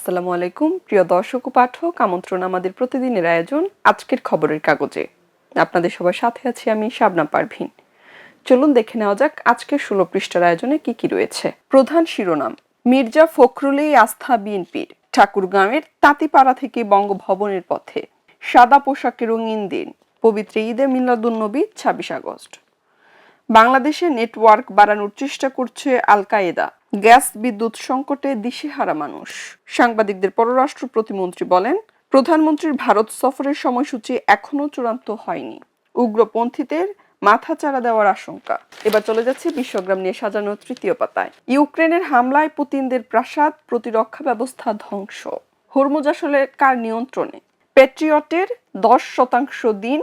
আসসালামু আলাইকুম প্রিয় দর্শক ও পাঠক, আমন্ত্রণ আমাদের প্রতিদিনের আয়োজন আজকের খবরের কাগজে। আপনাদের সবার সাথে আছি আমি শাবনাম পারভিন। চলুন দেখে নেওয়া যাক আজকের 16 পৃষ্ঠার আয়োজনে কি কি রয়েছে। প্রধান শিরোনাম: মির্জা ফখরুলেই আস্থা বিএনপির। ঠাকুরগাঁওয়ের তাঁতিপাড়া থেকে বঙ্গভবনের পথে সাদা পোশাকে রঙিন দিন। পবিত্র ঈদে মিলাদুন্নবী 26 আগস্ট। বাংলাদেশে নেটওয়ার্ক বাড়ানোর চেষ্টা করছে আল কায়েদা। গ্যাস বিদ্যুৎ সংকটে দিশেহারা মানুষ। সাংবাদিকদের পররাষ্ট্র প্রতিমন্ত্রী বলেন, প্রধানমন্ত্রীর ভারত সফরের সময়সূচি এখনো চূড়ান্ত হয়নি। উগ্রপন্থীদের মাথাচাড়া দেওয়ার আশঙ্কা। এবার চলে যাচ্ছে বিশ্বগ্রাম নিয়ে সাজানো তৃতীয় পাতায়। ইউক্রেনের হামলায় পুতিনদের প্রাসাদ প্রতিরক্ষা ব্যবস্থা ধ্বংস। হরমুজ আসলে কার নিয়ন্ত্রণে? প্যাট্রিয়টের 10% দিন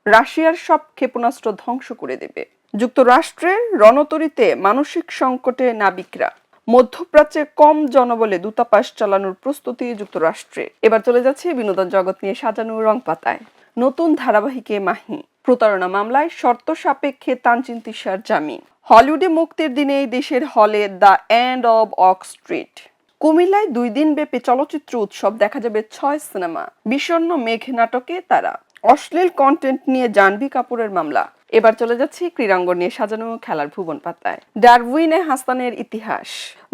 রাশিয়ার সব ক্ষেপণাস্ত্র ধ্বংস করে দেবে। যুক্তরাষ্ট্রের রণতরীতে মানসিক সংকটে নাবিকরা। মধ্যপ্রাচ্যে কম জনবলে দূতাবাস চালানোর প্রস্তুতি যুক্তরাষ্ট্রে। এবার চলে যাচ্ছে বিনোদন জগৎ নিয়ে সাজানো রং পাতায়। নতুন ধারাবাহিকে মাহি। প্রতারণা মামলায় শর্ত সাপেক্ষে তানজিন তিশার জামিন। হলিউডে মুক্তির দিনেই দেশের হলে দ্য এন্ড অব অক স্ট্রিট। কুমিল্লায় 2 দিন ব্যাপী চলচ্চিত্র উৎসব, দেখা যাবে 6 সিনেমা। বিষণ্ণ মেঘ নাটকে তারা। অশ্লীল কন্টেন্ট নিয়ে জাহ্নবী কাপুরের মামলা। এবার চলে যাচ্ছি ক্রীড়াঙ্গন নিয়ে সাজানো খেলার ভুবন পাতায়। ডারউইনে হাসানের ইতিহাস।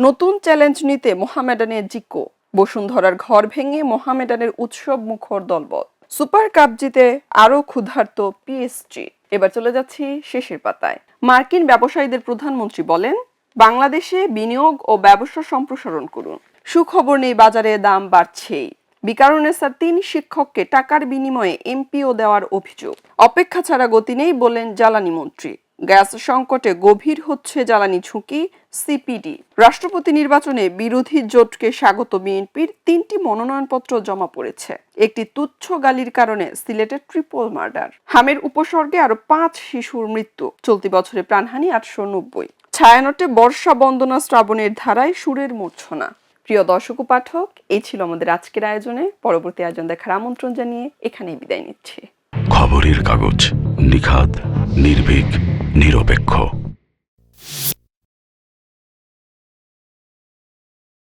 নতুন চ্যালেঞ্জ নিতে মোহামেডানের জিকো। বসুন্ধরার ঘর ভেঙে মোহামেডানের উৎসব মুখর দলবল। সুপার কাপ জিতে আরো ক্ষুধার্ত পিএসজি। এবার চলে যাচ্ছি শেষের পাতায়। মার্কিন ব্যবসায়ীদের প্রধানমন্ত্রী বলেন, বাংলাদেশে বিনিয়োগ ও ব্যবসা সম্প্রসারণ করুন। সুখবর নেই, বাজারে দাম বাড়ছেই। বিকারুনেসার 3 শিক্ষককে টাকার বিনিময়ে এমপিও দেওয়ার অভিযোগ। অপেক্ষা ছাড়া গতি নেই বলেন জ্বালানি মন্ত্রী। গ্যাস সংকটে গভীর হচ্ছে জ্বালানি ঝুঁকি সিপিডি। রাষ্ট্রপতি নির্বাচনে বিরোধী জোটকে স্বাগত বিএনপির। 3টি মনোনয়নপত্র জমা পড়েছে। একটি তুচ্ছ গালির কারণে সিলেটে ট্রিপল মার্ডার। হামের উপসর্গে আরো 5 শিশুর মৃত্যু। চলতি বছরে প্রাণহানি 890। ছায়ানটে বর্ষা বন্দনা শ্রাবণের ধারায় সুরের মূর্ছনা। প্রিয় দর্শক ও পাঠক, এই ছিল আমাদের আজকের আয়োজনে। পরবর্তী আয়োজন দেখার আমন্ত্রণ জানিয়ে এখানেই বিদায় নিচ্ছি। খবরের কাগজ, নিখাত, নির্ভীক, নিরপেক্ষ।